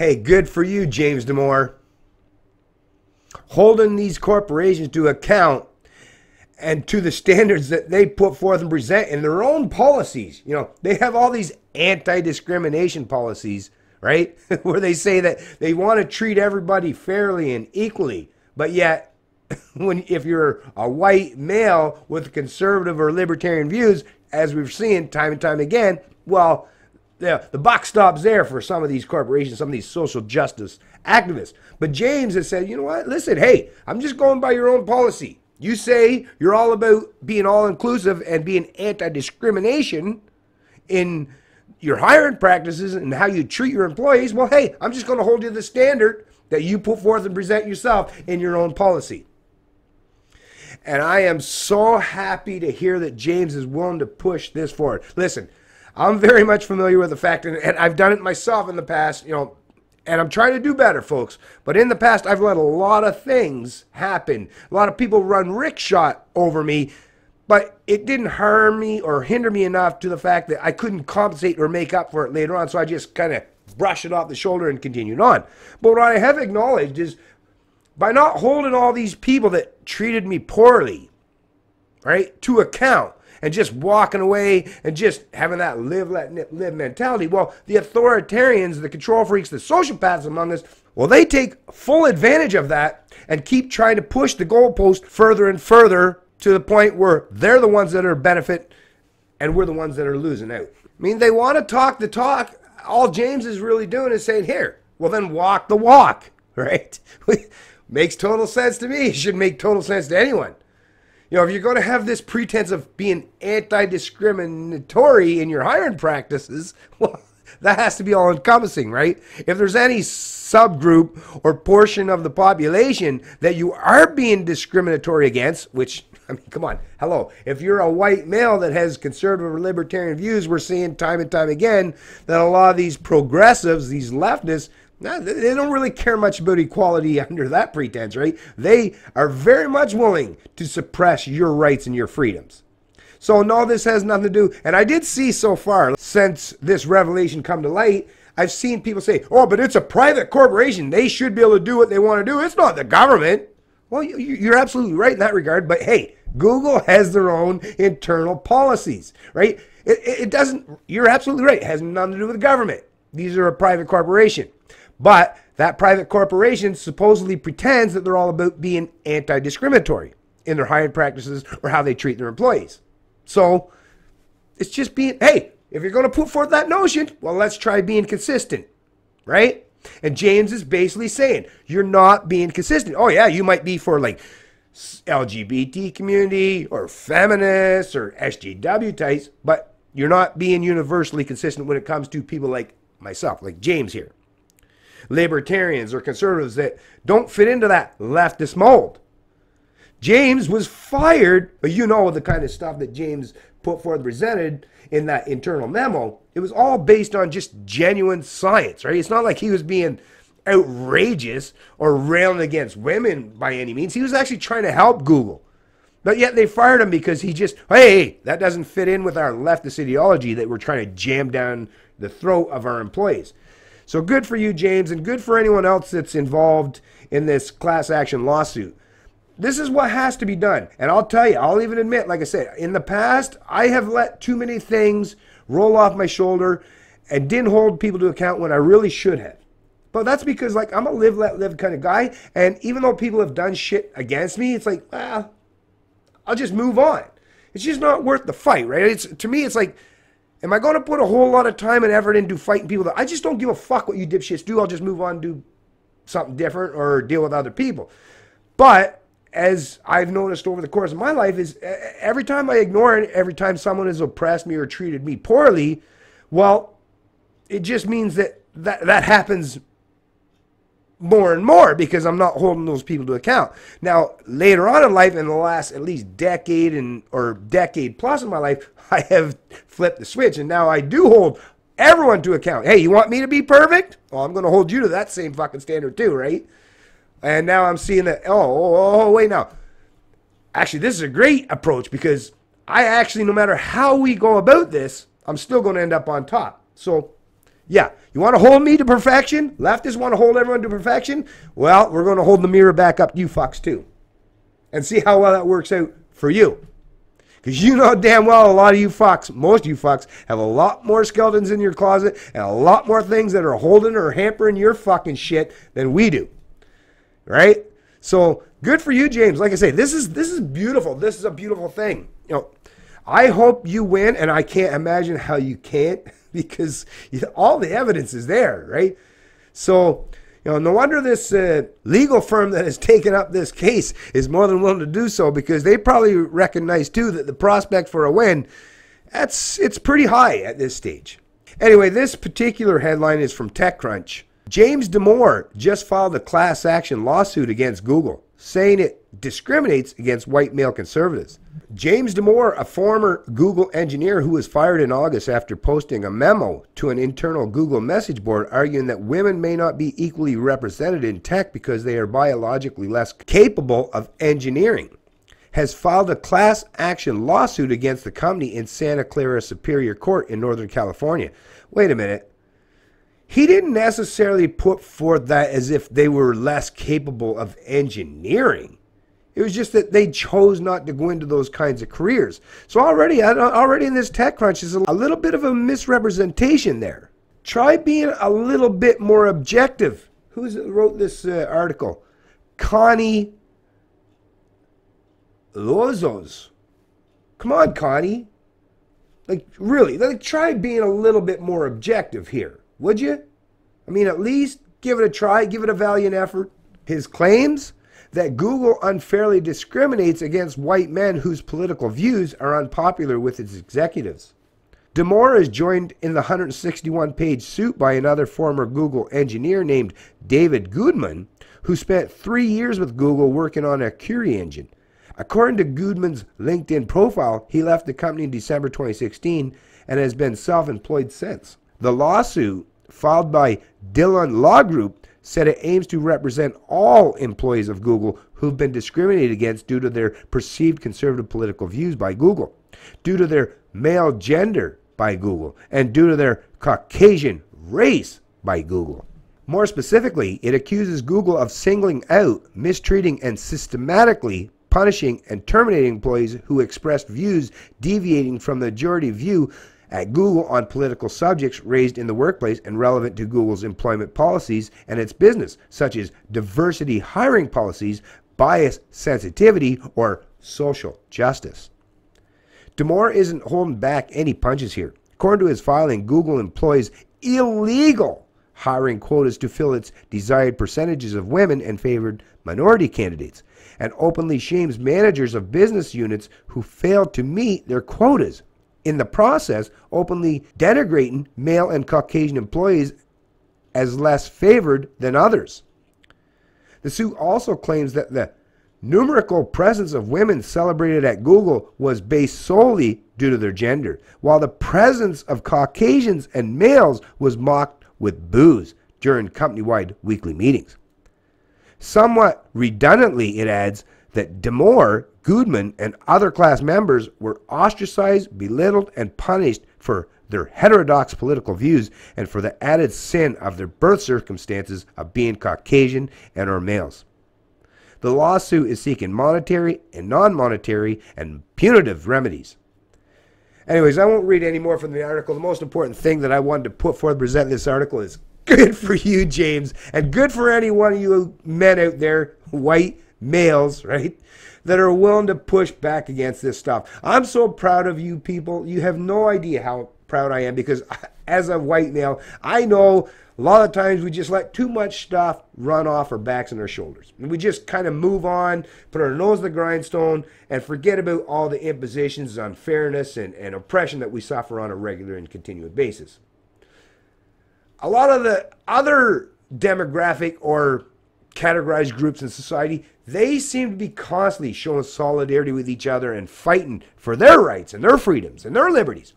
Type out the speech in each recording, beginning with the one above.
Hey, good for you, James Damore. Holding these corporations to account and to the standards that they put forth and present in their own policies. You know, they have all these anti-discrimination policies, right? Where they say that they want to treat everybody fairly and equally. But yet, if you're a white male with conservative or libertarian views, as we've seen time and time again, well, the buck stops there for some of these corporations, some of these social justice activists. But James has said, you know what? Listen, hey, I'm just going by your own policy. You say you're all about being all-inclusive and being anti-discrimination in your hiring practices and how you treat your employees. Well, hey, I'm just going to hold you to the standard that you put forth and present yourself in your own policy. And I am so happy to hear that James is willing to push this forward. Listen, I'm very much familiar with the fact, and I've done it myself in the past, you know, and I'm trying to do better, folks. But in the past, I've let a lot of things happen. A lot of people run rickshot over me, but it didn't harm me or hinder me enough to the fact that I couldn't compensate or make up for it later on. So I just kind of brushed it off the shoulder and continued on. But what I have acknowledged is by not holding all these people that treated me poorly, right, to account, and just walking away and just having that live, let live mentality. Well, the authoritarians, the control freaks, the sociopaths among us, well, they take full advantage of that and keep trying to push the goalpost further and further to the point where they're the ones that are benefit and we're the ones that are losing out. I mean, they want to talk the talk. All James is really doing is saying, here, well, then walk the walk, right? Makes total sense to me. It should make total sense to anyone. You know, if you're going to have this pretense of being anti-discriminatory in your hiring practices, well, that has to be all-encompassing, right? If there's any subgroup or portion of the population that you are being discriminatory against, which, I mean, come on, hello. If you're a white male that has conservative or libertarian views, we're seeing time and time again that a lot of these progressives, these leftists, they don't really care much about equality under that pretense, right? They are very much willing to suppress your rights and your freedoms. So no, this has nothing to do, and I did see so far, since this revelation come to light, I've seen people say, oh, but it's a private corporation. They should be able to do what they want to do. It's not the government. Well, you're absolutely right in that regard, but hey, Google has their own internal policies, right? It doesn't, you're absolutely right. It has nothing to do with the government. These are a private corporation. But that private corporation supposedly pretends that they're all about being anti-discriminatory in their hiring practices or how they treat their employees. So it's just being, hey, if you're going to put forth that notion, well, let's try being consistent, right? And James is basically saying, you're not being consistent. Oh, yeah, you might be for like LGBT community or feminists or SJW types, but you're not being universally consistent when it comes to people like myself, like James here. Libertarians or conservatives that don't fit into that leftist mold. James was fired, but you know the kind of stuff that James put forth presented in that internal memo. It was all based on just genuine science, right? It's not like he was being outrageous or railing against women by any means. He was actually trying to help Google. But yet they fired him because he just, hey, that doesn't fit in with our leftist ideology that we're trying to jam down the throat of our employees. So good for you, James, and good for anyone else that's involved in this class action lawsuit. This is what has to be done. And I'll tell you, I'll even admit, like I said, in the past, I have let too many things roll off my shoulder and didn't hold people to account when I really should have. But that's because, like, I'm a live, let live kind of guy. And even though people have done shit against me, it's like, well, I'll just move on. It's just not worth the fight, right? To me, it's like, am I going to put a whole lot of time and effort into fighting people that I just don't give a fuck what you dipshits do? I'll just move on and do something different or deal with other people. But as I've noticed over the course of my life is every time I ignore it, every time someone has oppressed me or treated me poorly, well, it just means that happens more and more because I'm not holding those people to account. Now, later on in life, in the last at least decade or decade plus in my life, I have flipped the switch and now I do hold everyone to account. Hey, you want me to be perfect? Well, I'm going to hold you to that same fucking standard too, right? And now I'm seeing that, oh, wait now. Actually, this is a great approach because I actually, no matter how we go about this, I'm still going to end up on top. So Yeah, you want to hold me to perfection? Leftists want to hold everyone to perfection? Well, we're going to hold the mirror back up to you fucks too. And see how well that works out for you. Because you know damn well a lot of you fucks, most of you fucks, have a lot more skeletons in your closet and a lot more things that are holding or hampering your fucking shit than we do. Right? So good for you, James. Like I say, this is beautiful. This is a beautiful thing. You know, I hope you win, and I can't imagine how you can't, because all the evidence is there, right? So, you know, no wonder this legal firm that has taken up this case is more than willing to do so, because they probably recognize too that the prospect for a win, it's pretty high at this stage. Anyway, this particular headline is from TechCrunch. James Damore just filed a class action lawsuit against Google, saying it discriminates against white male conservatives. James Damore, a former Google engineer who was fired in August after posting a memo to an internal Google message board arguing that women may not be equally represented in tech because they are biologically less capable of engineering, has filed a class action lawsuit against the company in Santa Clara Superior Court in Northern California. Wait a minute. He didn't necessarily put forth that as if they were less capable of engineering. It was just that they chose not to go into those kinds of careers. So already in this TechCrunch, there's a little bit of a misrepresentation there. Try being a little bit more objective. Who wrote this article? Connie Lozos. Come on, Connie. Like, really, like, try being a little bit more objective here, would you? I mean, at least give it a try, give it a valiant effort. His claims that Google unfairly discriminates against white men whose political views are unpopular with its executives. Damore is joined in the 161-page suit by another former Google engineer named David Goodman, who spent 3 years with Google working on a query engine. According to Goodman's LinkedIn profile, he left the company in December 2016 and has been self-employed since. The lawsuit, filed by Dillon Law Group, said it aims to represent all employees of Google who've been discriminated against due to their perceived conservative political views by Google, due to their male gender by Google, and due to their Caucasian race by Google. More specifically, it accuses Google of singling out, mistreating, and systematically punishing and terminating employees who expressed views deviating from the majority view at Google on political subjects raised in the workplace and relevant to Google's employment policies and its business, such as diversity hiring policies, bias sensitivity, or social justice. Damore isn't holding back any punches here. According to his filing, Google employs illegal hiring quotas to fill its desired percentages of women and favored minority candidates, and openly shames managers of business units who fail to meet their quotas, in the process openly denigrating male and Caucasian employees as less favored than others. The suit also claims that the numerical presence of women celebrated at Google was based solely due to their gender, while the presence of Caucasians and males was mocked with boos during company-wide weekly meetings. Somewhat redundantly, it adds that Damore, Goodman, and other class members were ostracized, belittled, and punished for their heterodox political views and for the added sin of their birth circumstances of being Caucasian and or males. The lawsuit is seeking monetary and non-monetary and punitive remedies. Anyways, I won't read any more from the article. The most important thing that I wanted to put forth present in this article is good for you, James, and good for any one of you men out there, white males, right, that are willing to push back against this stuff. I'm so proud of you people. You have no idea how proud I am, because as a white male, I know a lot of times we just let too much stuff run off our backs and our shoulders. And we just kind of move on, put our nose to the grindstone, and forget about all the impositions, unfairness, and oppression that we suffer on a regular and continuous basis. A lot of the other demographic or categorized groups in society, they seem to be constantly showing solidarity with each other and fighting for their rights and their freedoms and their liberties.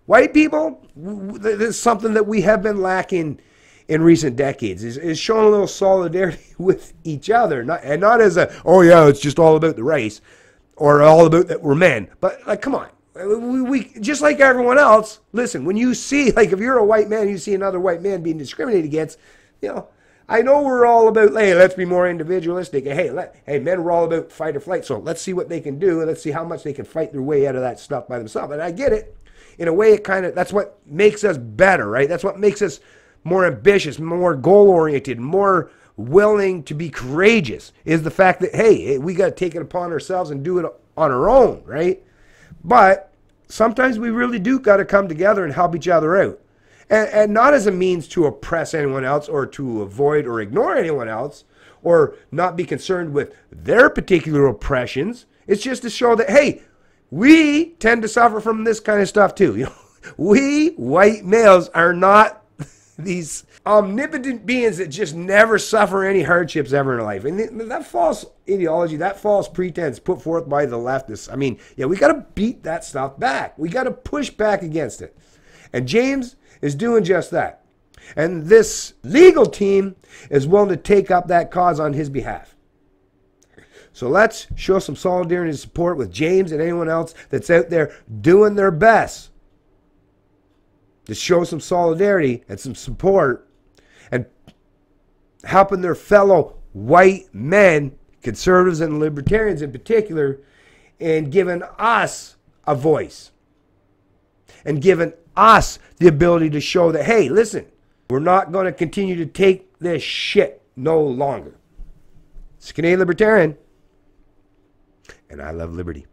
White people, this is something that we have been lacking in recent decades, is showing a little solidarity with each other, not as a, oh yeah, it's just all about the race, or all about that we're men. But like, come on, we just like everyone else, listen, when you see, like if you're a white man, you see another white man being discriminated against, you know, I know we're all about, hey, let's be more individualistic. Hey, men are all about fight or flight. So let's see what they can do, and let's see how much they can fight their way out of that stuff by themselves. And I get it. In a way, it kind of, that's what makes us better, right? That's what makes us more ambitious, more goal-oriented, more willing to be courageous, is the fact that, hey, we got to take it upon ourselves and do it on our own, right? But sometimes we really do got to come together and help each other out. And not as a means to oppress anyone else or to avoid or ignore anyone else or not be concerned with their particular oppressions. It's just to show that, hey, we tend to suffer from this kind of stuff too. You know, we white males are not these omnipotent beings that just never suffer any hardships ever in life. And that false ideology, that false pretense put forth by the leftists, I mean, yeah, we got to beat that stuff back. We got to push back against it. And James is doing just that. And this legal team is willing to take up that cause on his behalf. So let's show some solidarity and support with James and anyone else that's out there doing their best to show some solidarity and some support and helping their fellow white men, conservatives and libertarians in particular, and giving us a voice and giving us the ability to show that, hey, listen, we're not going to continue to take this shit no longer. It's Canadian Libertarian, and I love liberty.